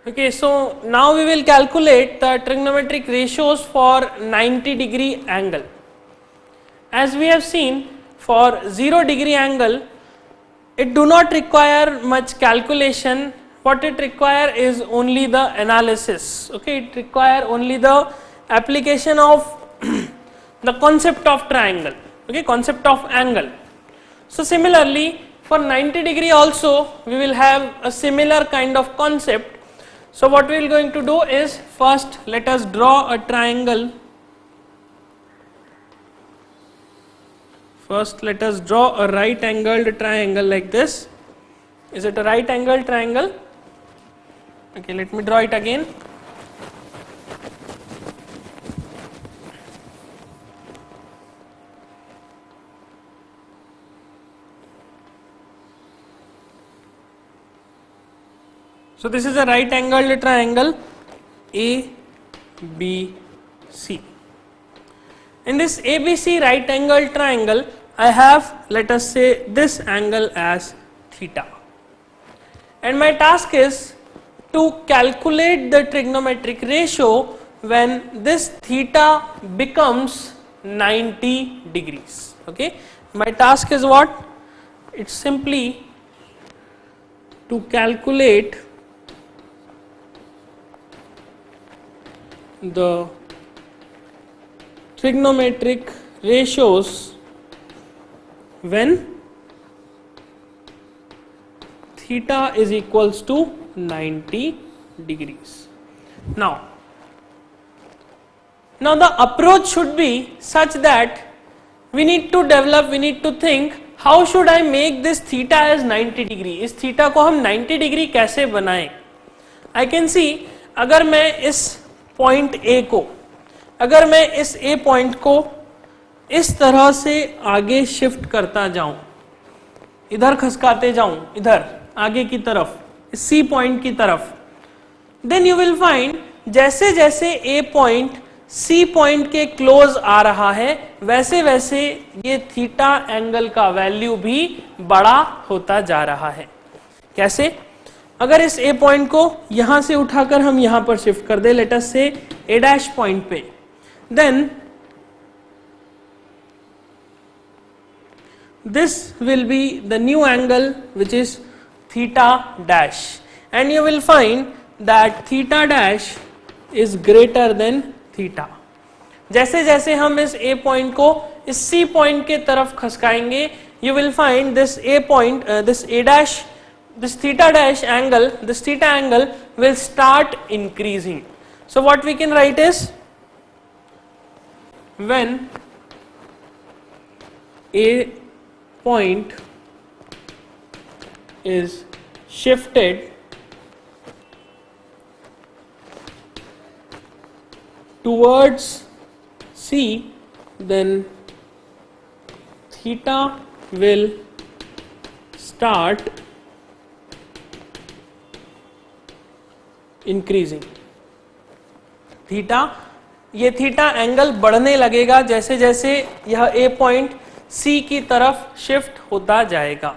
Okay, so now we will calculate the trigonometric ratios for 90-degree angle. As we have seen, for 0-degree angle, it do not require much calculation. What it require is only the analysis. Okay, it require only the application of the concept of triangle. Okay, concept of angle. So similarly, for 90-degree also, we will have a similar kind of concept. So what we are going to do is, first let us draw a triangle. First let us draw a right angled triangle like this. Is it a right angled triangle? Okay, let me draw it again. So this is a right angled triangle ABC. In this ABC right angled triangle, I have, let us say, this angle as theta. And my task is to calculate the trigonometric ratio when this theta becomes 90 degrees. Okay, my task is what? It's simply to calculate the trigonometric ratios when theta is equals to 90 degrees. Now the approach should be such that we need to develop, we need to think, how should I make this theta as 90 degree? इस theta को हम 90 degree कैसे बनाएं? I can see, अगर मैं इस point A को, अगर मैं इस ए पॉइंट को इस तरह से आगे शिफ्ट करता जाऊं, इधर खसकाते जाऊं, इधर आगे की तरफ, इस सी पॉइंट की तरफ, देन यू विल फाइंड जैसे जैसे ए पॉइंट सी पॉइंट के क्लोज आ रहा है, वैसे वैसे ये थीटा एंगल का वैल्यू भी बड़ा होता जा रहा है. कैसे? अगर इस ए पॉइंट को यहां से उठाकर हम यहां पर शिफ्ट कर दे, लेट अस से ए डैश पॉइंट पे, then this will be the new angle which is theta dash, and you will find that theta dash is greater than theta. जैसे जैसे हम इस a point को इस c point के तरफ खसकाएंगे, you will find this a point, this a dash, this theta dash angle, this theta angle will start increasing. So what we can write is, when a point is shifted towards C, then theta will start increasing. Theta, ये theta angle बढ़ने लगेगा जैसे जैसे यह ए point सी की तरफ shift होता जाएगा.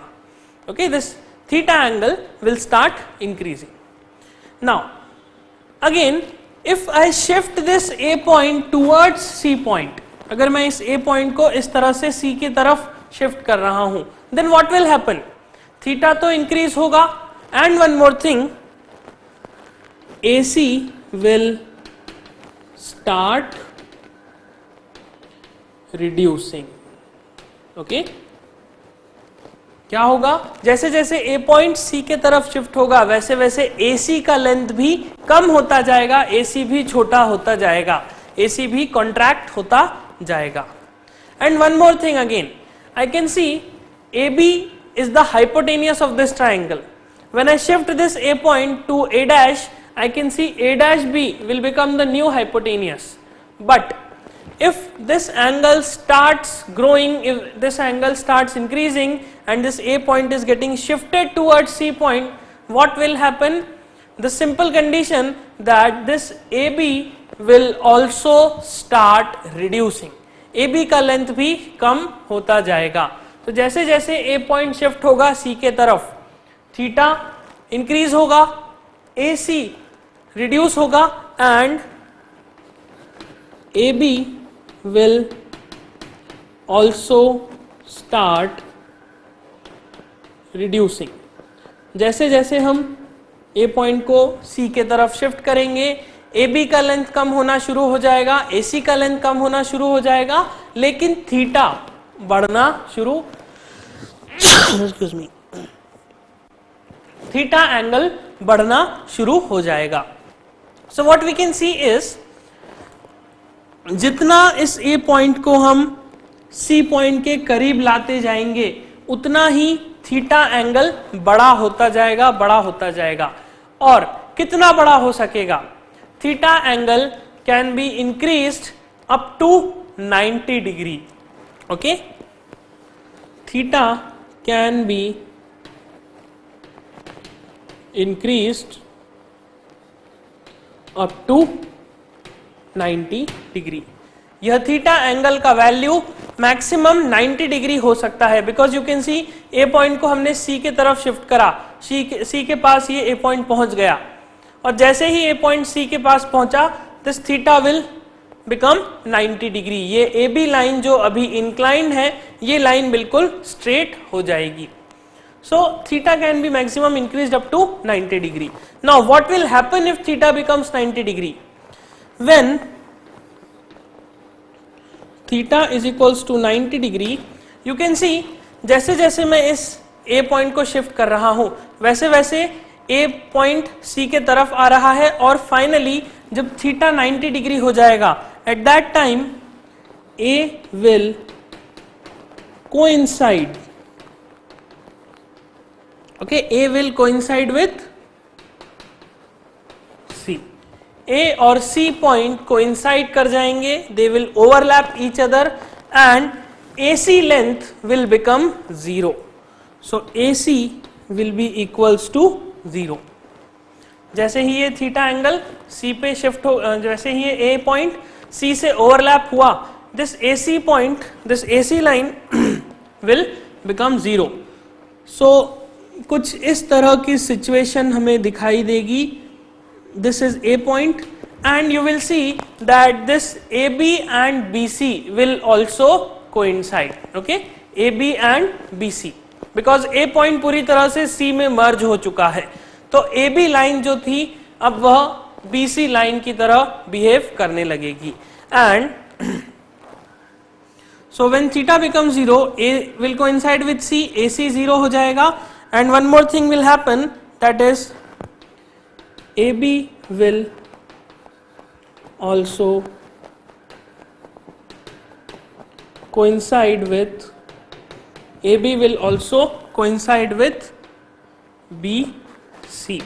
Okay, this theta angle will start increasing. Now again if I shift this A point towards C point, अगर मैं इस ए पॉइंट को इस तरह से सी की तरफ शिफ्ट कर रहा हूं, then what will happen? Theta तो इंक्रीज होगा, and one more thing, AC will start reducing. Okay, क्या होगा? जैसे जैसे A पॉइंट C के तरफ शिफ्ट होगा, वैसे वैसे AC का लेंथ भी कम होता जाएगा, AC भी छोटा होता जाएगा, AC भी कॉन्ट्रैक्ट होता जाएगा. And one more thing again, I can see AB is the hypotenuse of this triangle. When I shift this A point to A dash, I can see A dash B will become the new hypotenuse. But if this angle starts growing, if this angle starts increasing and this A point is getting shifted towards C point, what will happen? The simple condition that this AB will also start reducing. AB का length भी कम होता जाएगा. तो जैसे जैसे A point shift होगा C के तरफ, थीटा इंक्रीज होगा, AC रिड्यूस होगा and AB will also start reducing. जैसे जैसे हम A पॉइंट को C के तरफ शिफ्ट करेंगे, AB का लेंथ कम होना शुरू हो जाएगा, AC का लेंथ कम होना शुरू हो जाएगा, लेकिन थीटा बढ़ना शुरू एक्सक्यूज मी, थीटा एंगल बढ़ना शुरू हो जाएगा. So what we can see is, जितना इस A पॉइंट को हम C पॉइंट के करीब लाते जाएंगे उतना ही थीटा एंगल बड़ा होता जाएगा, बड़ा होता जाएगा. और कितना बड़ा हो सकेगा? Theta angle can be increased up to 90 degree. Okay, theta can be increased up to 90 degree. यह थीटा एंगल का वैल्यू मैक्सिमम 90 डिग्री हो सकता है, because you can see A point को हमने सी के तरफ शिफ्ट करा, सी के पास ये ए पॉइंट पहुंच गया, और जैसे ही ए पॉइंट सी के पास पहुंचा this theta will become 90 degree. ये ए बी लाइन जो अभी इंक्लाइंड है, ये लाइन बिल्कुल स्ट्रेट हो जाएगी. So theta can be maximum increased up to 90 degree. Now what will happen if theta becomes 90 degree? When theta is equals to 90 degree, you can see जैसे जैसे मैं इस A पॉइंट को शिफ्ट कर रहा हूं वैसे वैसे A पॉइंट C के तरफ आ रहा है, और फाइनली जब थीटा 90 डिग्री हो जाएगा, at that time A will coincide. Okay, A will coincide with C. A और C point coincide कर जाएंगे, they will overlap each other and AC length will become 0. So AC will be equals to 0. जैसे ही ये theta angle C पे shift हो, जैसे ही ये A point C से overlap हुआ, this AC point, this AC line will become 0. So कुछ इस तरह की सिचुएशन हमें दिखाई देगी. This is a point and you will see that this A B and B C will also coincide. Okay, A B and B C, because A point पूरी तरह से सी में मर्ज हो चुका है, तो ए बी लाइन जो थी अब वह बी सी लाइन की तरह बिहेव करने लगेगी. And so when theta become 0, A will coincide with C, A C 0 हो जाएगा. And one more thing will happen, that is AB will also coincide with BC.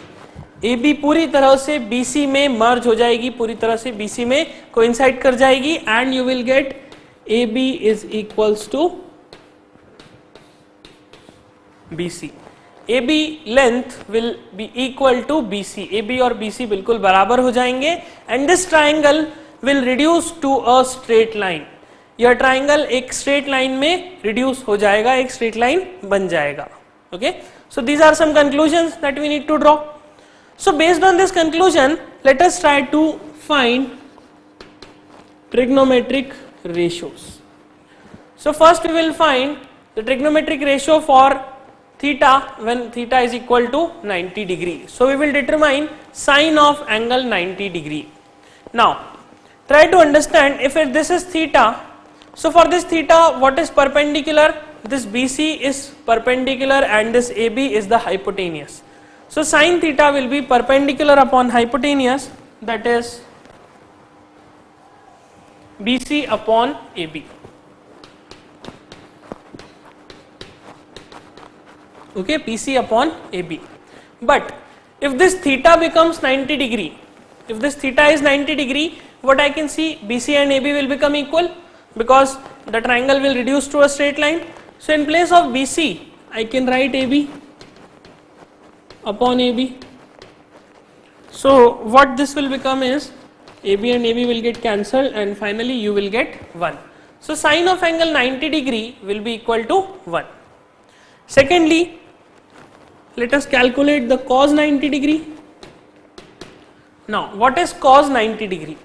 AB पूरी तरह से BC में मर्ज हो जाएगी, पूरी तरह से BC में coincide कर जाएगी, and you will get AB is equals to BC. AB length will be equal to BC. AB और BC बिल्कुल बराबर हो जाएंगे, and this triangle will reduce to a straight line. यह ट्राइंगल एक स्ट्रेट लाइन में रिड्यूस हो जाएगा, एक स्ट्रेट लाइन बन जाएगा. Okay, so these are some conclusions that we need to draw. So based on this conclusion, let us try to find trigonometric ratios. So first we will find the trigonometric ratio for theta when theta is equal to 90 degree. So we will determine sine of angle 90 degree. Now try to understand if this is theta. So for this theta, what is perpendicular? This BC is perpendicular and this AB is the hypotenuse. So sine theta will be perpendicular upon hypotenuse, that is BC upon AB. Okay, BC upon AB. But if this theta becomes 90 degree, if this theta is 90 degree, what I can see, BC and AB will become equal because the triangle will reduce to a straight line. So in place of BC, I can write AB upon AB. So what this will become is AB and AB will get cancelled and finally you will get 1. So sine of angle 90 degree will be equal to 1. Secondly, let us calculate the cos 90 degree. Now what is cos 90 degree?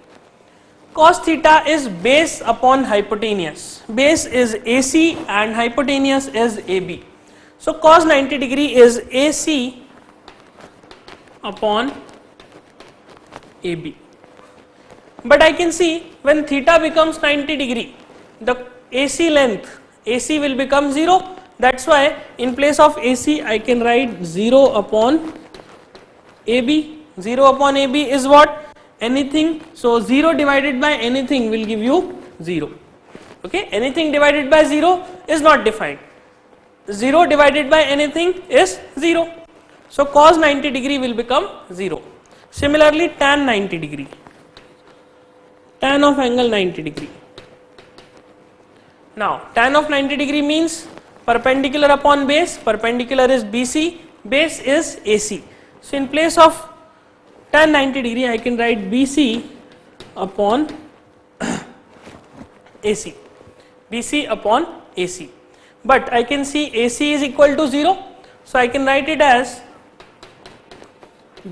Cos theta is base upon hypotenuse. Base is AC and hypotenuse is AB. So cos 90 degree is AC upon AB. But I can see when theta becomes 90 degree, the AC length, AC will become 0. That's why in place of AC I can write 0 upon AB. 0 upon AB is what? Anything. So 0 divided by anything will give you 0. Okay, anything divided by 0 is not defined. 0 divided by anything is 0. So cos 90 degree will become 0. Similarly tan 90 degree, tan of angle 90 degree. Now tan of 90 degree means perpendicular upon base. Perpendicular is BC, base is AC. So in place of tan 90 degree I can write BC upon AC, BC upon AC. But I can see AC is equal to 0, so I can write it as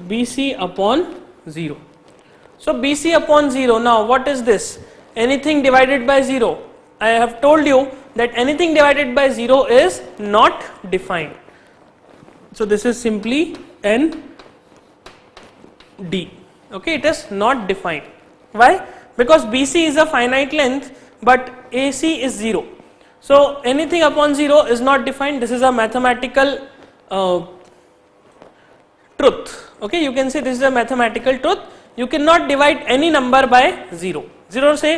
BC upon 0. So BC upon 0, now what is this? Anything divided by 0. I have told you that anything divided by 0 is not defined. So this is simply N D. Okay, it is not defined. Why? Because BC is a finite length but AC is 0. So anything upon 0 is not defined. This is a mathematical truth. Okay, you can say this is a mathematical truth. You cannot divide any number by 0. 0 से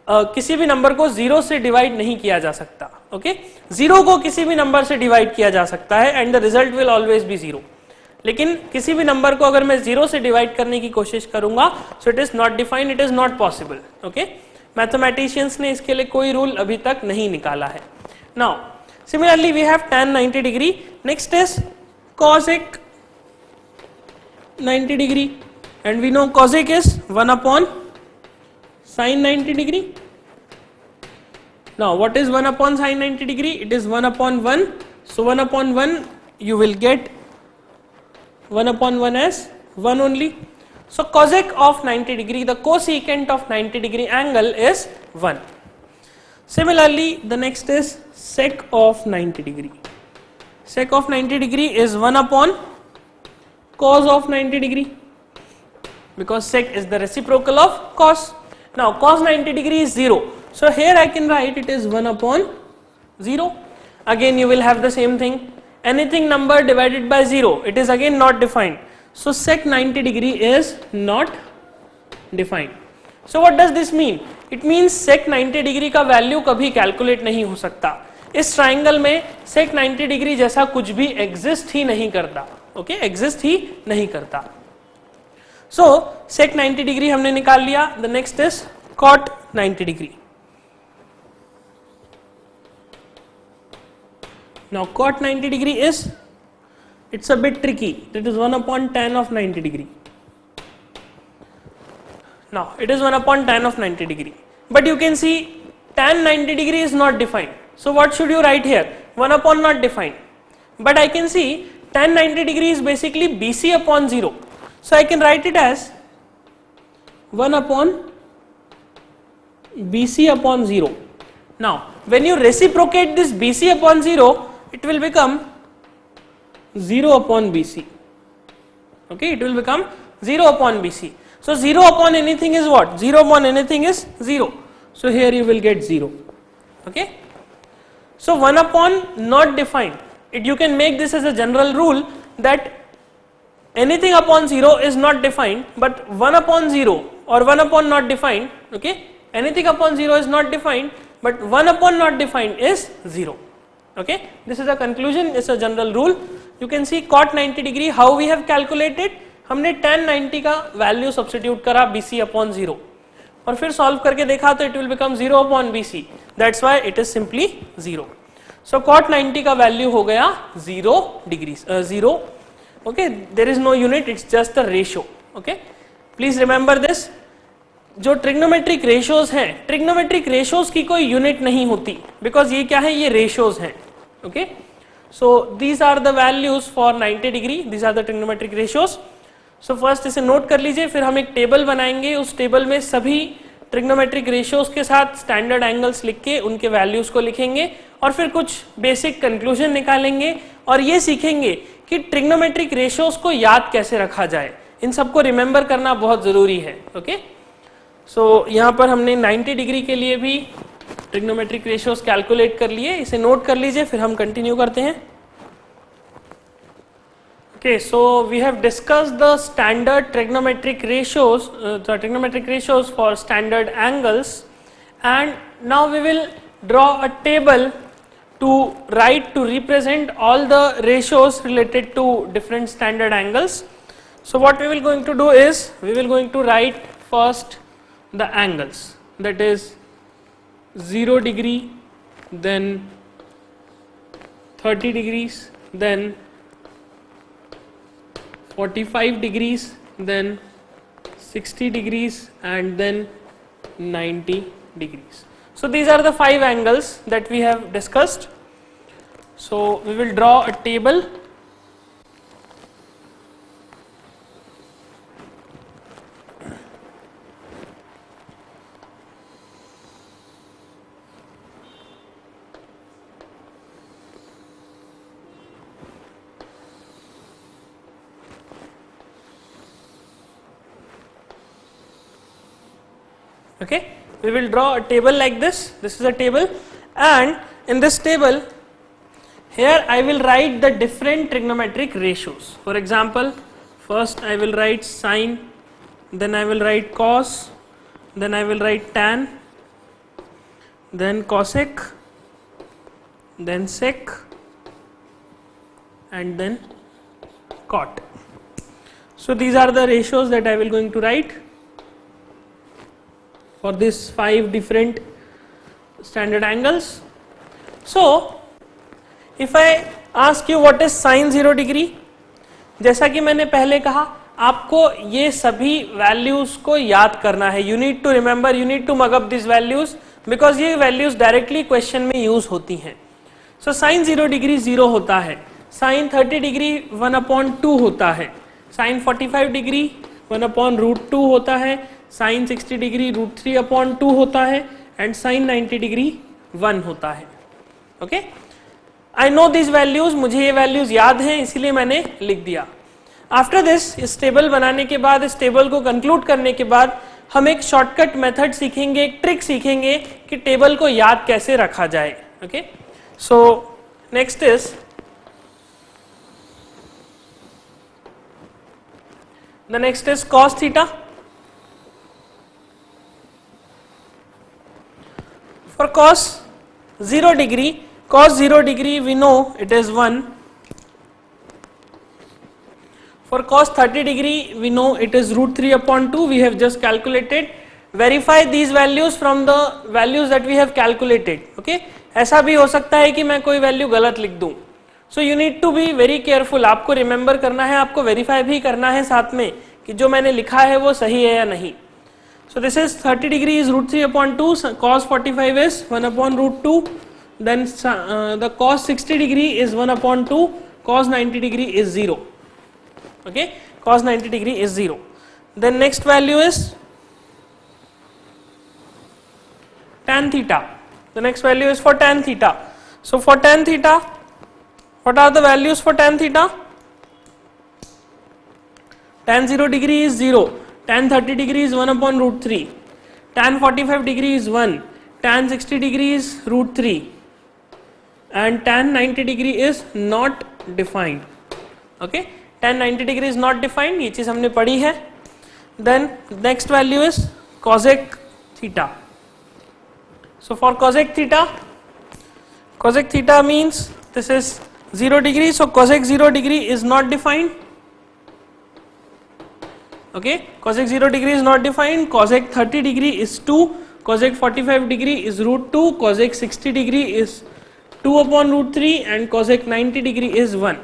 किसी भी number को 0 से divide नहीं किया जा सकता. Okay, 0 को किसी भी नंबर से डिवाइड किया जा सकता है and the result will always be 0. लेकिन किसी भी नंबर को अगर मैं 0 से डिवाइड करने की कोशिश करूंगा सो it is not defined, it is not possible. Okay, mathematicians ने इसके लिए कोई रूल अभी तक नहीं निकाला है. Now similarly we have tan 90 degree. Next is cosec 90 degree and we know cosec is 1 upon sin 90 degree. Now what is 1 upon sin 90 degree? It is 1 upon 1. So 1 upon 1 you will get 1 upon 1 as 1 only. So cosec of 90 degree, the cosecant of 90 degree angle is 1. Similarly the next is sec of 90 degree. Sec of 90 degree is 1 upon cos of 90 degree because sec is the reciprocal of cos. Now cos 90 degree is 0. So here I can write it is 1 upon 0. Again you will have the same thing. Anything number divided by 0, it is again not defined. So sec 90 degree is not defined. So what does this mean? It means sec 90 degree का value कभी calculate नहीं हो सकता. इस triangle में sec 90 degree जैसा कुछ भी एग्जिस्ट ही नहीं करता. ओके, एग्जिस्ट ही नहीं करता. सो sec 90 डिग्री हमने निकाल लिया. The next is cot 90 degree. Now cot 90 degree is, it's a bit tricky. It is 1 upon tan of 90 degree. Now it is 1 upon tan of 90 degree. But you can see tan 90 degree is not defined. So what should you write here? 1 upon not defined. But I can see tan 90 degree is basically BC upon 0. So I can write it as 1 upon BC upon 0. Now when you reciprocate this BC upon 0, it will become 0 upon BC. Okay, it will become 0 upon BC. So 0 upon anything is what? 0 upon anything is 0. So here you will get 0. Okay. So 1 upon not defined. You can make this as a general rule that anything upon 0 is not defined, but 1 upon 0 or 1 upon not defined. Okay. Anything upon 0 is not defined, but 1 upon not defined is 0. Okay. This is a conclusion. It's a general rule. You can see cot 90 degree how we have calculated. हमने tan 90 का value substitute करा BC upon 0 और फिर solve करके देखा तो it will become 0 upon BC. That's why it is simply 0. So cot 90 का value हो गया 0 degrees. 0. Okay, there is no unit. It's just a ratio. Okay, please remember this. जो ट्रिग्नोमेट्रिक रेशियोज हैं, ट्रिग्नोमेट्रिक रेशियोज की कोई unit नहीं होती, because ये क्या है, ये रेशियोज हैं. Okay, so these are the values for 90 degree. These are the trigonometric ratios. So first इसे नोट कर लीजिए, फिर हम एक टेबल बनाएंगे, उस टेबल में सभी ट्रिग्नोमेट्रिक रेशियोज के साथ स्टैंडर्ड एंगल्स लिख के उनके वैल्यूज को लिखेंगे और फिर कुछ बेसिक कंक्लूजन निकालेंगे और ये सीखेंगे कि ट्रिग्नोमेट्रिक रेशियोज को याद कैसे रखा जाए। इन सबको रिमेंबर करना बहुत जरूरी है। ओके, सो यहाँ पर हमने 90 डिग्री के लिए भी ट्रिग्नोमेट्रिक रेशियोज कैलकुलेट कर लिए, इसे नोट कर लीजिए, फिर हम कंटिन्यू करते हैं। Okay, so we have discussed the standard trigonometric ratios, for standard angles, and now we will draw a table to represent all the ratios related to different standard angles. So what we will going to do is we will going to write first the angles, that is 0 degree, then 30 degrees, then 45 degrees, then 60 degrees, and then 90 degrees. So these are the 5 angles that we have discussed. So we will draw a table. Okay, we will draw a table like this. This is a table, and in this table here I will write the different trigonometric ratios. For example, first I will write sine, then I will write cos, then I will write tan, then cosec, then sec, and then cot. So these are the ratios that I will going to write for these 5 different standard angles. So if I ask you what is sin 0 degree, जैसा कि मैंने पहले कहा आपको ये सभी values को याद करना है. You need to remember, you need to mug up this values because ये वैल्यूज डायरेक्टली क्वेश्चन में यूज होती हैं. सो साइन 0 डिग्री 0 होता है, साइन 30 डिग्री 1/2 होता है, साइन 45 डिग्री 1/√2 होता है, साइन 60 डिग्री √3/2 होता है, एंड साइन 90 डिग्री 1 होता है. Okay, I know this values, मुझे ये वैल्यूज याद हैं इसीलिए मैंने लिख दिया. आफ्टर दिस, इस टेबल बनाने के बाद, इस टेबल को कंक्लूड करने के बाद हम एक शॉर्टकट मेथड सीखेंगे, एक ट्रिक सीखेंगे कि टेबल को याद कैसे रखा जाए. Okay, so next is the next is cos theta. For cos 0 degree, cos 0 degree we know it is 1. For cos 30 degree we know it is √3/2. We have just calculated. Verify these values from the values that we have calculated. Okay, ऐसा भी हो सकता है कि मैं कोई value गलत लिख दूं. So you need to be very careful. आपको रिमेंबर करना है, आपको वेरीफाई भी करना है साथ में कि जो मैंने लिखा है वो सही है या नहीं. So this is 30 degree is √3/2, cos 45 is 1/√2, then the cos 60 degree is 1/2, cos 90 degree is 0. Okay, cos 90 degree is 0. Then next value is tan theta. The next value is for tan theta. So for tan theta, what are the values for tan theta? Tan 0 degree is 0, tan 30 degree is 1/√3, tan 45 degree is 1, tan 60 degree is √3, and tan 90 degree is not defined. Okay, tan 90 degree is not defined, ये चीज हमने पढ़ी है. Then next value is cosec theta. So for cosec theta means this is 0 degree, so cosec 0 degree is not defined. Okay, cosec 0 degree is not defined. Cosec 30 degree is 2, cosec 45 degree is √2, cosec 60 degree is 2/√3, and cosec 90 degree is 1.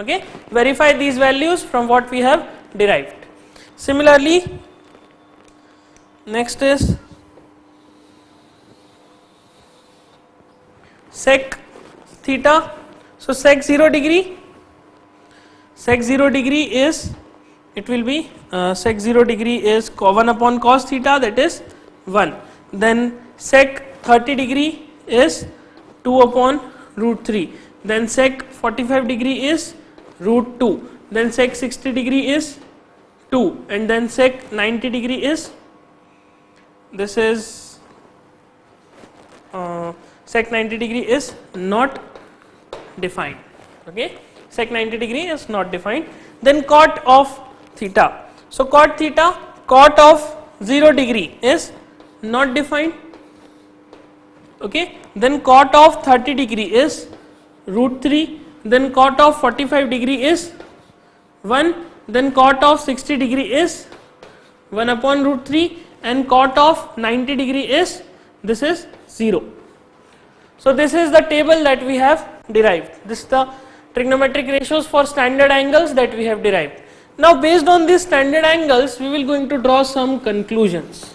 Okay, verify these values from what we have derived. Similarly, next is sec theta. So sec 0 degree is it will be sec 0 degree is 1 upon cos theta, that is 1. Then sec 30 degree is 2 upon root 3. Then sec 45 degree is root 2. Then sec 60 degree is 2. And then sec 90 degree is, this is sec 90 degree is not defined. Okay, sec 90 degree is not defined. Then cot of theta. So cot theta, cot of 0 degree is not defined. Okay, then cot of 30 degree is root 3. Then cot of 45 degree is 1. Then cot of 60 degree is 1 upon root 3. And cot of 90 degree is, this is 0. So this is the table that we have derived. This is the trigonometric ratios for standard angles that we have derived. Now based on these standard angles, we will going to draw some conclusions.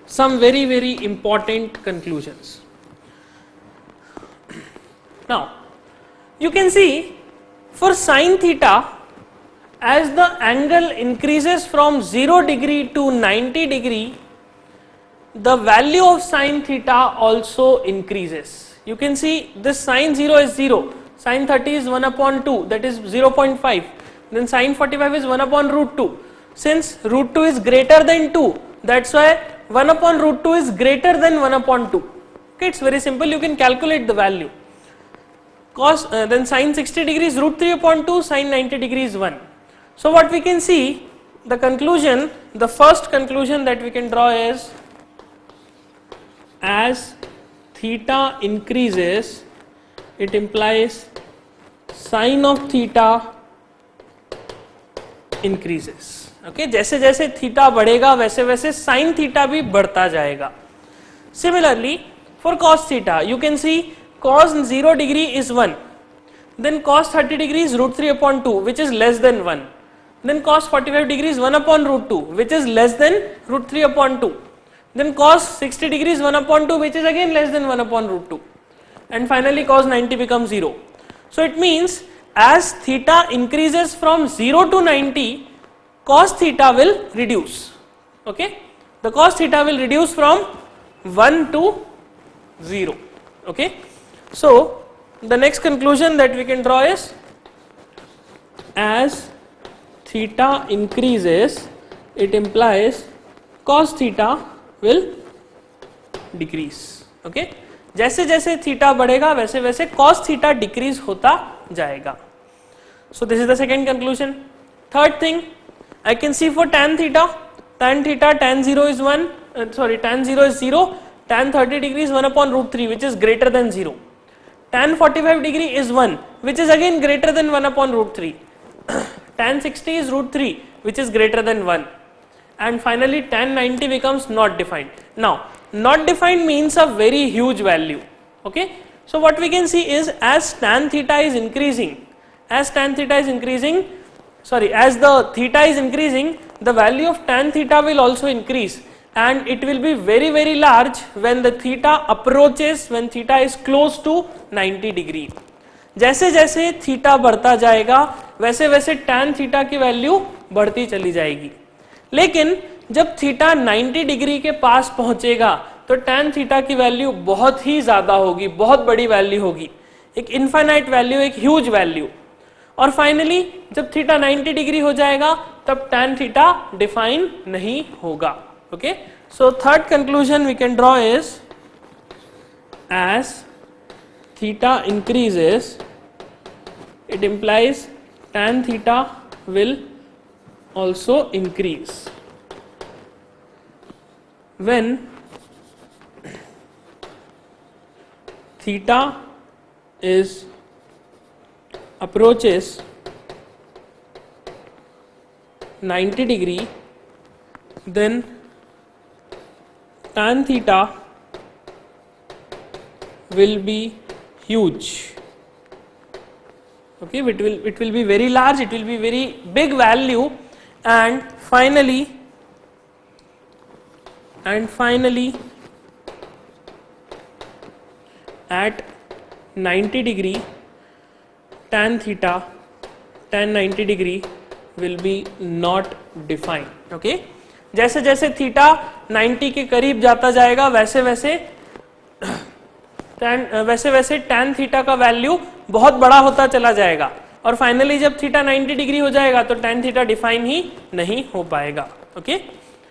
Some very, very important conclusions. Now, you can see for sin theta, as the angle increases from 0 degree to 90 degree, the value of sin theta also increases. You can see this sin 0 is 0, sin 30 is 1 upon 2, that is 0.5, then sin 45 is 1 upon root 2. Since root 2 is greater than 2, that's why 1 upon root 2 is greater than 1 upon 2. Okay, it's very simple, you can calculate the value. Cos, then sin 60 degrees root 3 upon 2, sin 90 degrees 1. So what we can see, the conclusion, the first conclusion that we can draw is, as theta increases, it implies sin of theta increases. Okay, जैसे जैसे theta बढ़ेगा वैसे वैसे sin theta भी बढ़ता जाएगा. Similarly, for cos theta, you can see cos 0 degree is 1, then cos 30 degree is root 3 upon 2, which is less than 1. Then cos 45 degree is 1 upon root 2, which is less than root 3 upon 2. Then cos 60 degree is 1 upon 2, which is again less than 1 upon root 2. And finally cos 90 becomes 0. So it means as theta increases from 0 to 90, cos theta will reduce. Okay, the cos theta will reduce from 1 to 0. Okay, so the next conclusion that we can draw is, as theta increases, it implies cos theta will decrease. Okay, जैसे जैसे theta बढ़ेगा वैसे वैसे cos theta decrease होता जाएगा. So this is the second conclusion. Third thing, I can see for tan theta, tan 0 is 1, tan 0 is 0, tan 30 degree is 1 upon root 3, which is greater than 0. Tan 45 degree is 1, which is again greater than 1 upon root 3. Tan 60 is root 3, which is greater than 1. And finally tan 90 becomes not defined. Now not defined means a very huge value. Okay, so what we can see is, as tan theta is increasing, as the theta is increasing, the value of tan theta will also increase, and it will be very, very large when the theta approaches, when theta is close to 90 degree. जैसे जैसे theta बढ़ता जाएगा वैसे वैसे tan theta की value बढ़ती चली जाएगी. लेकिन जब थीटा 90 डिग्री के पास पहुंचेगा तो tan थीटा की वैल्यू बहुत ही ज्यादा होगी, बहुत बड़ी वैल्यू होगी, एक इनफाइनाइट वैल्यू, एक ह्यूज वैल्यू. और फाइनली जब थीटा 90 डिग्री हो जाएगा तब tan थीटा डिफाइन नहीं होगा. Okay, so third conclusion we can draw is, as theta increases, it implies tan theta will also increase. When theta is approaches 90 degree, then tan theta will be huge. Okay, it will be very large, it will be very big value, and finally at 90 degree tan theta tan 90 degree will be not defined. Okay, जैसे जैसे theta 90 के करीब जाता जाएगा वैसे वैसे tan theta का value बहुत बड़ा होता चला जाएगा और फाइनली जब थीटा 90 डिग्री हो जाएगा तो tan थीटा डिफाइन ही नहीं हो पाएगा। Okay,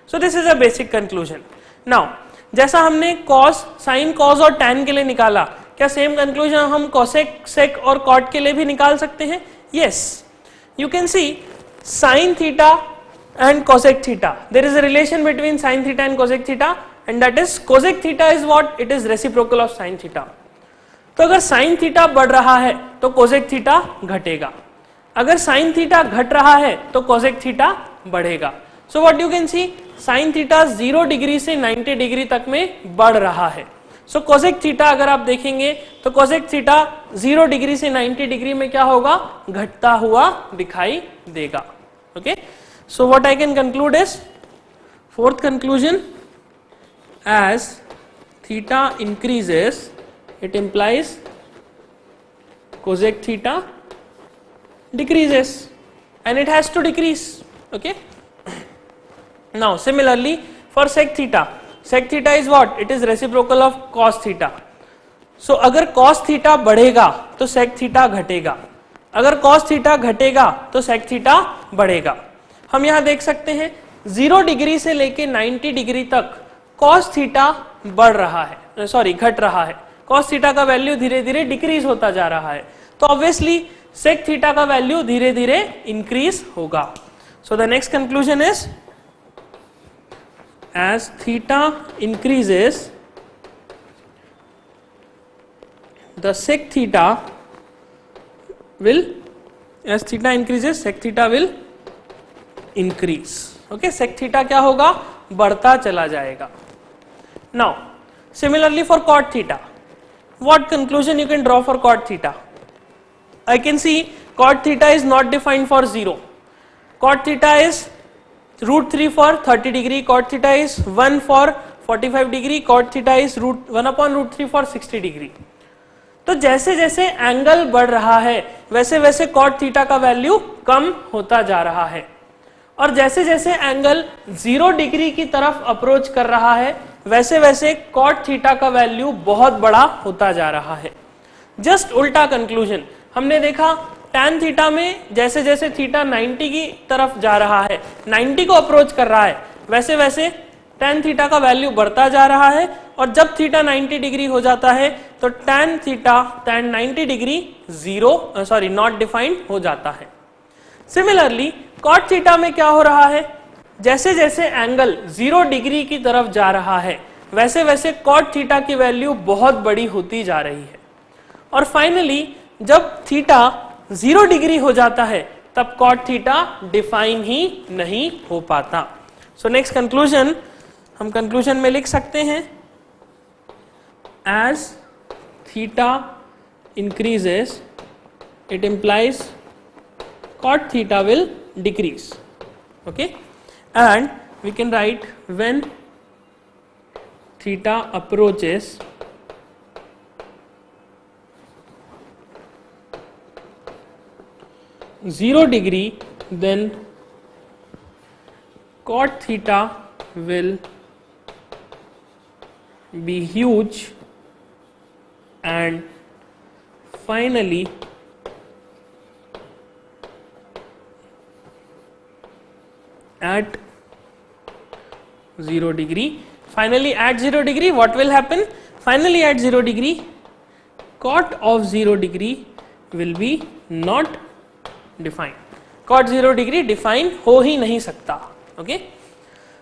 so this is a basic conclusion. Now जैसा हमने कॉस, साइन, कॉस और tan के लिए निकाला, क्या सेम कंक्लूजन हम कोसेक, सेक और कॉट के लिए भी निकाल सकते हैं? Yes, you can see sine theta and cosec theta, there is a relation between sine theta and cosec theta and that is cosec theta is what, it is reciprocal of sine theta. तो अगर sine theta बढ़ रहा है तो cosec theta घटेगा, अगर sine theta घट रहा है तो कोसेक थीटा बढ़ेगा। So what you can see, sine theta 0 degree से 90 डिग्री तक में बढ़ रहा है। सो कोसेक थीटा अगर आप देखेंगे तो कोसेक थीटा 0 डिग्री से 90 डिग्री में क्या होगा, घटता हुआ दिखाई देगा। Okay, so what I can conclude is, fourth conclusion, as theta increases it implies cosec theta decreases and it has to decrease. Okay, now similarly for sec theta is what, it is reciprocal of cos theta. So अगर cos theta बढ़ेगा तो sec theta घटेगा, अगर cos theta घटेगा तो sec theta बढ़ेगा। हम यहां देख सकते हैं 0 डिग्री से लेके 90 डिग्री तक cos थीटा बढ़ रहा है, सॉरी घट रहा है, cos थीटा का वैल्यू धीरे धीरे डिक्रीज होता जा रहा है, तो ऑब्वियसली sec थीटा का वैल्यू धीरे धीरे इंक्रीज होगा। So the next conclusion is, as theta increases the sec theta will, as theta increases sec theta will increase. Okay, sec theta क्या होगा, बढ़ता चला जाएगा। Now, similarly for cot theta, what conclusion you can draw for cot theta? I can see cot theta is not defined for 0. Cot theta is √3 for 30 degree, cot theta is 1 for 45 degree, cot theta is 1/√3 for 60 degree. तो जैसे जैसे angle बढ़ रहा है वैसे वैसे cot theta का value कम होता जा रहा है और जैसे जैसे एंगल 0 डिग्री की तरफ अप्रोच कर रहा है वैसे वैसे cot थीटा का वैल्यू बहुत बड़ा होता जा रहा है। जस्ट उल्टा कंक्लूजन, हमने देखा tan थीटा में जैसे जैसे थीटा 90 की तरफ जा रहा है, 90 को अप्रोच कर रहा है, वैसे वैसे tan थीटा का वैल्यू बढ़ता जा रहा है और जब थीटा 90 डिग्री हो जाता है तो tan 90 डिग्री नॉट डिफाइंड हो जाता है। सिमिलरली cot थीटा में क्या हो रहा है, जैसे जैसे एंगल 0 डिग्री की तरफ जा रहा है वैसे वैसे cot थीटा की वैल्यू बहुत बड़ी होती जा रही है और फाइनली जब थीटा 0 डिग्री हो जाता है तब cot थीटा डिफाइन ही नहीं हो पाता। सो नेक्स्ट कंक्लूजन, हम कंक्लूजन में लिख सकते हैं, as theta increases it implies cot theta will decrease. Okay, and we can write when theta approaches zero degree, then cot theta will be huge and finally at 0 degree. Finally at 0 degree what will happen? Finally at 0 degree cot of 0 degree will be not defined. Cot 0 degree define हो ही नहीं सकता. Okay,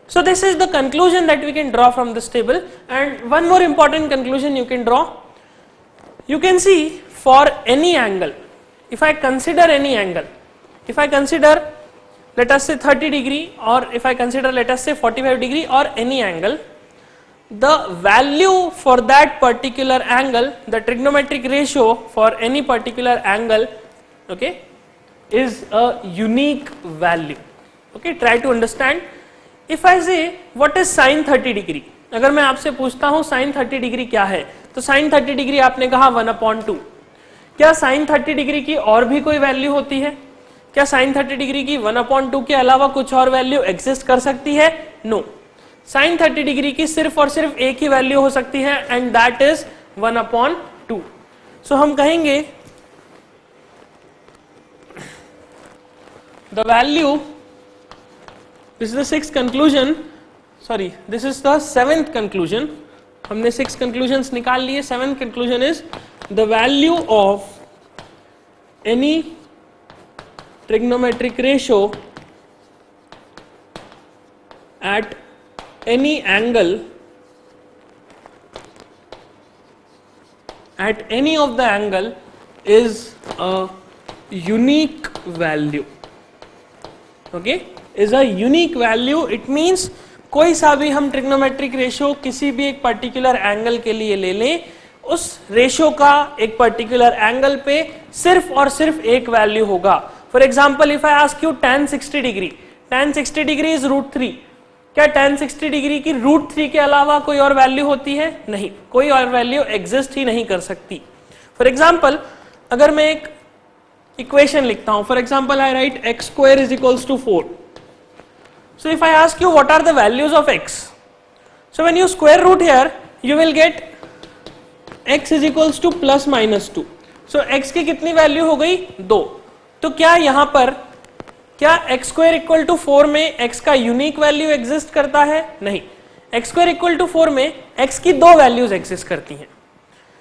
so this is the conclusion that we can draw from this table, and one more important conclusion you can draw. You can see for any angle, if I consider any angle, if I consider let us say 30 degree, or if I consider let us say 45 degree or any angle, the value for that particular angle, the trigonometric ratio for any particular angle, okay, is a unique value. Okay, try to understand. If I say what is sin 30 degree, अगर मैं आपसे पूछता हूँ sin 30 degree क्या है, तो sin 30 degree आपने कहा 1/2। क्या sin 30 डिग्री की और भी कोई वैल्यू होती है? क्या sin 30 डिग्री की 1/2 के अलावा कुछ और वैल्यू एग्जिस्ट कर सकती है? नो, sin 30 डिग्री की सिर्फ और सिर्फ एक ही वैल्यू हो सकती है एंड दैट इज 1/2. सो हम कहेंगे the value, this is the sixth conclusion, sorry this is the seventh conclusion. हमने 6 कंक्लूजन्स निकाल लिए. Seventh conclusion is the value of any trigonometric ratio at any angle at any of the angle is a unique value. Okay, is a unique value. It means कोई सा भी हम trigonometric ratio किसी भी एक particular angle के लिए ले लें, उस रेशियो का एक पर्टिकुलर एंगल पे सिर्फ और सिर्फ एक वैल्यू होगा. For example if I ask you tan 60 degree, tan 60 degree is √3. क्या tan 60 डिग्री की √3 के अलावा कोई और वैल्यू होती है? नहीं, कोई और वैल्यू एग्जिस्ट ही नहीं कर सकती. फॉर एग्जाम्पल अगर मैं एक इक्वेशन लिखता हूं, for example I write x² is equals to 4. So if I ask you what are the values of x, so when you square root here you will get x is equals to plus minus 2. So x की कितनी value हो गई? 2. तो क्या यहां पर क्या x² equal to 4 में x का यूनिक वैल्यू एग्जिस्ट करता है? नहीं, x² इक्वल टू 4 में x की दो वैल्यूज एग्जिस्ट करती हैं.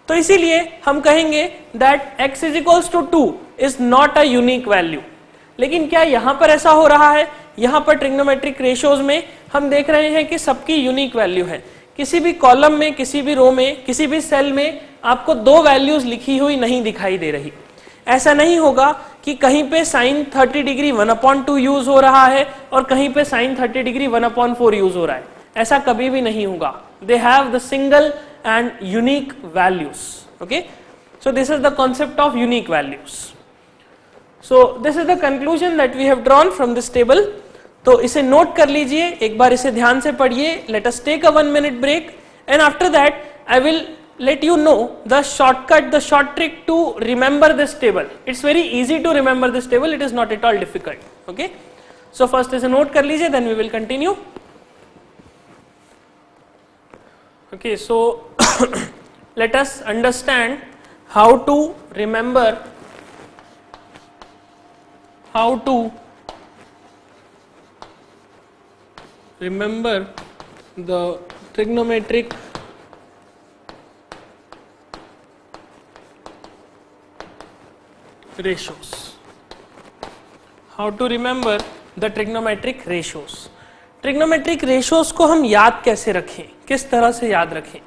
तो इसीलिए हम कहेंगे that x is equals to 2 is not a unique value. लेकिन क्या यहां पर ऐसा हो रहा है? यहां पर ट्रिग्नोमेट्रिक रेशियोज में हम देख रहे हैं कि सबकी यूनिक वैल्यू है. किसी भी कॉलम में, किसी भी रो में, किसी भी सेल में आपको दो वैल्यूज लिखी हुई नहीं दिखाई दे रही. ऐसा नहीं होगा कि कहीं पे sin 30 डिग्री 1/2 यूज हो रहा है और कहीं पे sin 30 डिग्री 1/4 यूज हो रहा है. ऐसा कभी भी नहीं होगा. They have the single and unique values. Okay, so this is the concept of unique values. So this is the conclusion that we have drawn from this table. तो इसे नोट कर लीजिए, एक बार इसे ध्यान से पढ़िए. Let us take a 1 minute break and after that I will let you know the shortcut, the short trick to remember this table. It's very easy to remember this table. It is not at all difficult. Okay, so first इसे note कर लीजिए, then we will continue. Okay, so let us understand how to remember, the trigonometric ratios. How to remember the trigonometric ratios. Trigonometric ratios को हम याद कैसे रखें, किस तरह से याद रखें?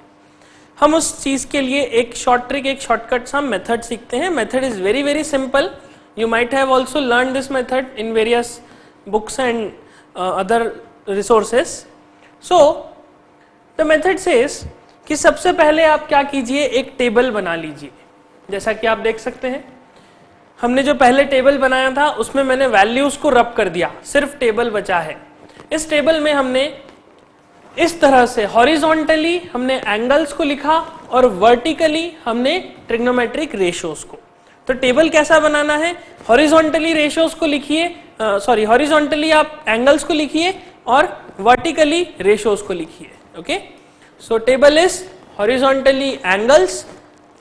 हम उस चीज के लिए एक शॉर्ट ट्रिक, एक शॉर्टकट सा मेथड सीखते हैं. Method is very very simple. You might have also learned this method in various books and other resources. So the method says कि सबसे पहले आप क्या कीजिए, एक टेबल बना लीजिए. जैसा कि आप देख सकते हैं, हमने जो पहले टेबल बनाया था उसमें मैंने वैल्यूज को रब कर दिया, सिर्फ टेबल बचा है. इस टेबल में हमने इस तरह से हॉरिजॉन्टली हमने एंगल्स को लिखा और वर्टिकली हमने ट्रिग्नोमेट्रिक रेशियोज को. तो टेबल कैसा बनाना है? हॉरिजॉन्टली रेशियोज को लिखिए, हॉरिजॉन्टली आप एंगल्स को लिखिए और वर्टिकली रेशियोज को लिखिए. Okay, so table is horizontally angles,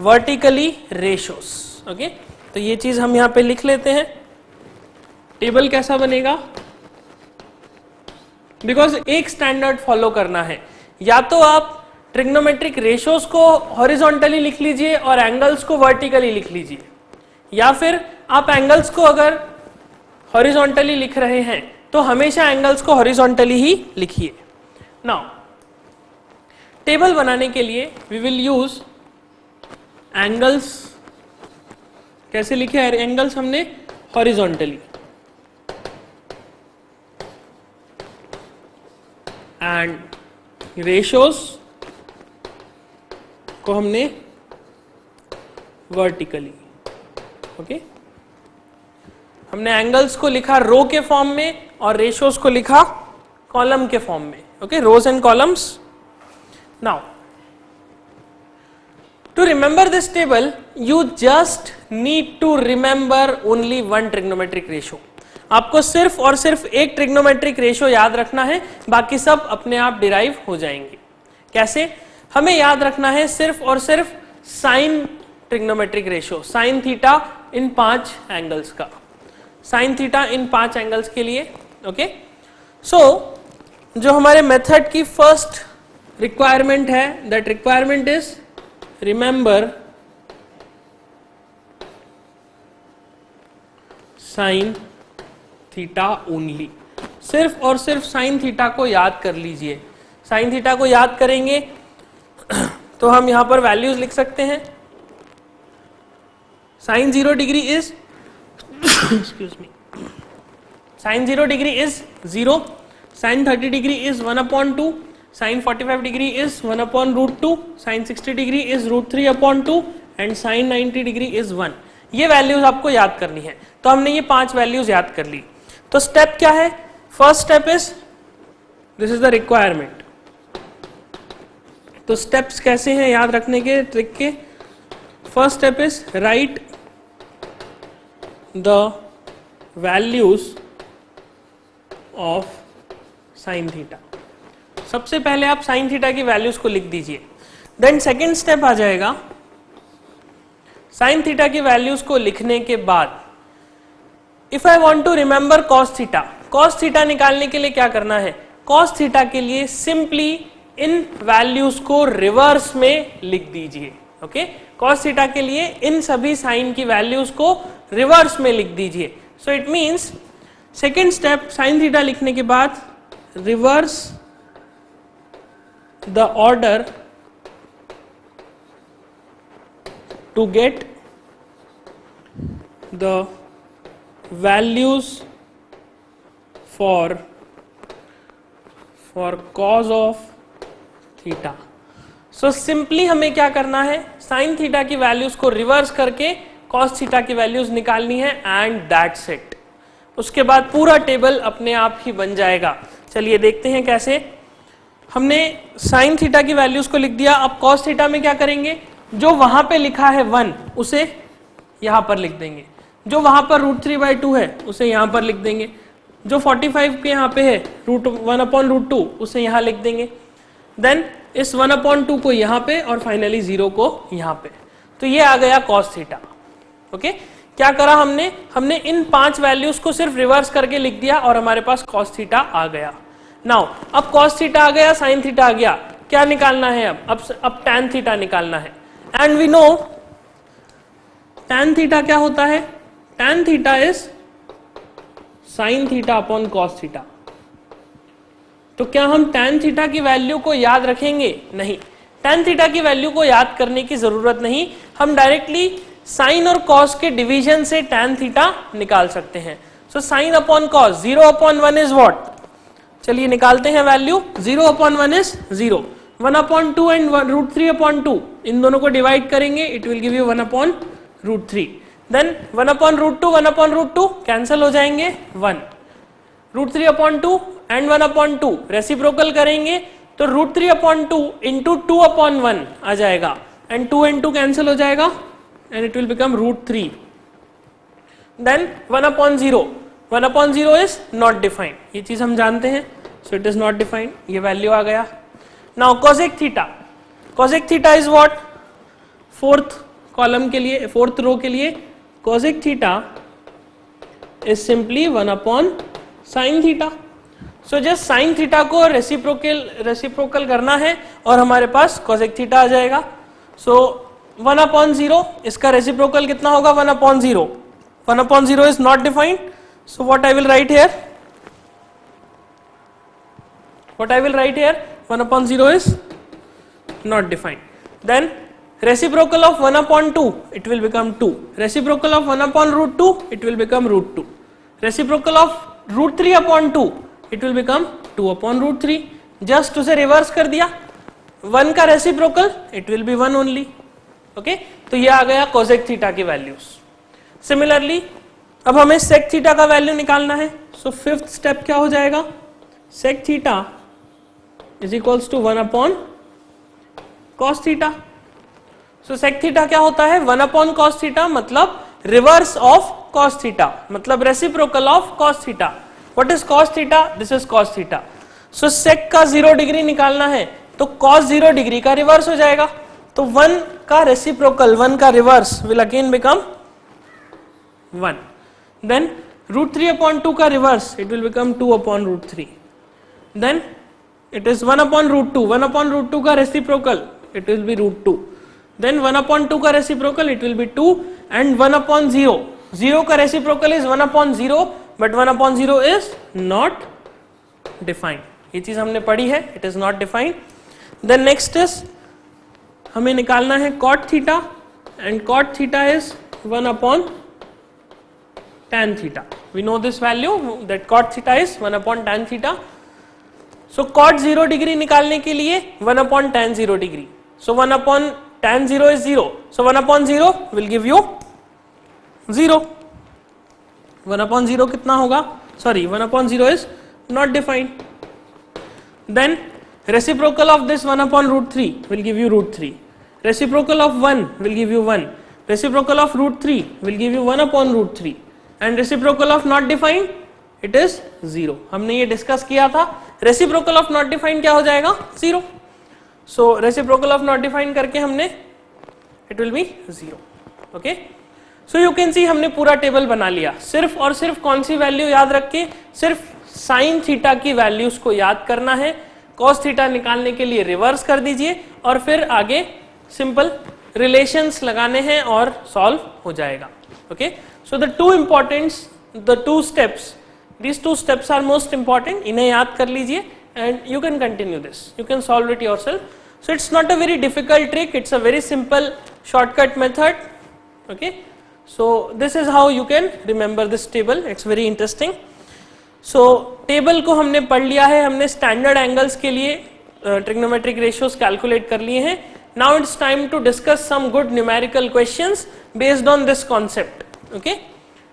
vertically ratios. Okay, तो ये चीज हम यहां पे लिख लेते हैं. टेबल कैसा बनेगा? बिकॉज एक स्टैंडर्ड फॉलो करना है. या तो आप ट्रिग्नोमेट्रिक रेशियोज को हॉरिजॉन्टली लिख लीजिए और एंगल्स को वर्टिकली लिख लीजिए, या फिर आप एंगल्स को अगर हॉरिजॉन्टली लिख रहे हैं तो हमेशा एंगल्स को हॉरिजॉन्टली ही लिखिए. नाउ टेबल बनाने के लिए वी विल यूज एंगल्स. कैसे लिखे एंगल्स? हमने हॉरिजॉन्टली, एंड रेशियोज को हमने वर्टिकली. ओके, हमने एंगल्स को लिखा रो के फॉर्म में और रेशियोज को लिखा कॉलम के फॉर्म में. Okay, rows and columns. Now to remember this table, you just need to remember only one trigonometric ratio. आपको सिर्फ और सिर्फ एक ट्रिग्नोमेट्रिक रेशियो याद रखना है, बाकी सब अपने आप डिराइव हो जाएंगे। कैसे? हमें याद रखना है सिर्फ और सिर्फ sine trigonometric ratio, sine theta in 5 angles का, साइन थीटा इन 5 एंगल्स के लिए। ओके, सो जो हमारे मेथड की फर्स्ट रिक्वायरमेंट है, that requirement is remember sine theta only. सिर्फ और सिर्फ साइन थीटा को याद कर लीजिए। साइन थीटा को याद करेंगे तो हम यहां पर वैल्यूज लिख सकते हैं। Sine 0 degree is excuse me, sine 0 degree is 0, sine 30 degree is 1/2, sine 45 degree is 1/√2, sine 60 degree is √3/2 and sine 90 degree is 1। ये वैल्यूज आपको याद करनी है। तो हमने ये 5 वैल्यूज याद कर ली। तो स्टेप क्या है? First step is, this is the requirement. तो स्टेप्स कैसे हैं याद रखने के, ट्रिक के? First step is right the values of sine theta. सबसे पहले आप साइन थीटा की वैल्यूज को लिख दीजिए। देन सेकेंड स्टेप आ जाएगा, साइन थीटा की वैल्यूज को लिखने के बाद if I want to remember cos theta, cos theta निकालने के लिए क्या करना है? कॉस थीटा के लिए सिंपली इन वैल्यूज को रिवर्स में लिख दीजिए। ओके, कॉस थीटा के लिए इन सभी साइन की वैल्यूज को रिवर्स में लिख दीजिए। So it means second step, sine theta लिखने के बाद reverse the order to get the values for cos of theta. So simply हमें क्या करना है? sin theta की वैल्यूज को रिवर्स करके cos theta की वैल्यूज निकालनी है एंड दैट्स इट। उसके बाद पूरा टेबल अपने आप ही बन जाएगा। चलिए देखते हैं कैसे। हमने sin theta की वैल्यूज को लिख दिया। अब cos theta में क्या करेंगे? जो वहां पे लिखा है 1 उसे यहां पर लिख देंगे, जो वहां पर √3/2 है उसे यहां पर लिख देंगे, जो 45 के यहां पे है √1/√2 उसे यहां लिख देंगे। देन इस 1/2 को यहां पे और फाइनली 0 को यहां पे। तो ये आ गया cos थीटा। ओके, क्या करा हमने? हमने इन 5 वैल्यूज को सिर्फ रिवर्स करके लिख दिया और हमारे पास cos थीटा आ गया। नाउ अब cos थीटा आ गया, sin थीटा आ गया, क्या निकालना है? अब tan थीटा निकालना है। And we know tan theta क्या होता है? tan theta is sin theta upon cos theta. तो क्या हम tan थीटा की वैल्यू को याद रखेंगे? नहीं, tan थीटा की वैल्यू को याद करने की जरूरत नहीं। हम डायरेक्टली sin और cos के डिवीजन से tan थीटा निकाल सकते हैं। सो sin upon cos 0/1 is what? चलिए निकालते हैं वैल्यू। 0/1 इज 0, 1/2 एंड √3/2 इन दोनों को डिवाइड करेंगे, it will give you 1/√3। Then 1/√2 1/√2 cancel हो जाएंगे, 1 √3/2 एंड 1/2 रेसिप्रोकल करेंगे तो √3/2 इंटू 2/1 आ जाएगा एंड 2 and 2 कैंसिल हो जाएगा and it will become √3। Then 1/0, 1/0 is not defined, ये चीज हम जानते हैं, so it is not defined, ये वैल्यू आ गया। Now cosec theta, cosec theta is what? 4th column के लिए, 4th रो के लिए cosec theta is simply 1/sin theta. So just sin theta को रेसिप्रोकल करना है और हमारे पास cosec थीटा आ जाएगा। सो 1/0, इसका रेसिप्रोकल कितना होगा? 1/0। 1/0 is not defined, so what I will write here? What I will write here? 1/0 is not defined. Then reciprocal of 1/2, it will become 2. Reciprocal of 1/√2, it will become √2. Reciprocal of √3/2, it will become 2/√3. Just उसे reverse कर दिया, 1 का reciprocal it will be 1 only. Okay? तो ये आ गया cosec theta की values. Similarly अब हमें sec थीटा का वैल्यू निकालना है। सो 5th स्टेप क्या हो जाएगा? sec theta is equals to 1/cos theta. So sec theta क्या होता है? 1/cos थीटा, मतलब रिवर्स ऑफ cos theta, मतलब reciprocal of cos theta. What is cos theta? This is cos theta. So sec का 0 degree निकालना है तो cos 0 degree का रिवर्स हो जाएगा, तो 1 का रेसिप्रोकल 1 का reverse will again become 1. Then root 3 upon 2 का reverse it will become 2 upon root 3. Then it is 1 upon root 2. 1 upon root 2 का reciprocal it will be root 2. Then 1 upon 2 का reciprocal it will be 2 and 1 upon 0. 0 का reciprocal is 1 upon 0 but 1 upon 0 is not defined. ये चीज हमने पढ़ी है, it is not defined. Then next is हमें निकालना है cot theta and cot theta is 1 upon tan theta. We know this value that cot theta is 1 upon tan theta. So cot 0 degree निकालने के लिए 1 upon tan 0 degree. So 1 upon tan 0 is 0. So 1 upon 0 will give you 0. 1 upon 0 कितना होगा? Sorry, 1 upon 0 is not defined. Then reciprocal of this 1 upon root 3 will give you root 3. Reciprocal of 1 will give you 1. Reciprocal of root 3 will give you 1 upon root 3. And reciprocal of not defined, it is 0. हमने ये discuss किया था. Reciprocal of not defined क्या हो जाएगा? 0. So reciprocal of not defined करके हमने it will be 0. Okay. So you can see हमने पूरा टेबल बना लिया. सिर्फ और सिर्फ कौन सी वैल्यू याद रख के, सिर्फ साइन थीटा की वैल्यूज को याद करना है. cos थीटा निकालने के लिए रिवर्स कर दीजिए और फिर आगे सिंपल रिलेशंस लगाने हैं और सॉल्व हो जाएगा. Okay. So the two steps, these two steps are most important. इन्हें याद कर लीजिए and you can continue this. You can solve it yourself. So it's not a very difficult trick. It's a very simple shortcut method. Okay. So this is how you can remember this table. It's very interesting. So table को हमने पढ़ लिया है, हमने standard angles के लिए trigonometric ratios calculate कर लिए हैं. Now it's time to discuss some good numerical questions based on this concept. Okay.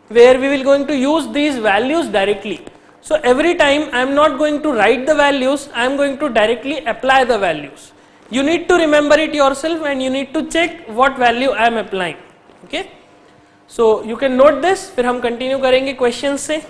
Where we will going to use these values directly. So every time I am not going to write the values, I am going to directly apply the values. You need to remember it yourself and you need to check what value I am applying. Okay. So you can note this. फिर हम continue करेंगे questions से.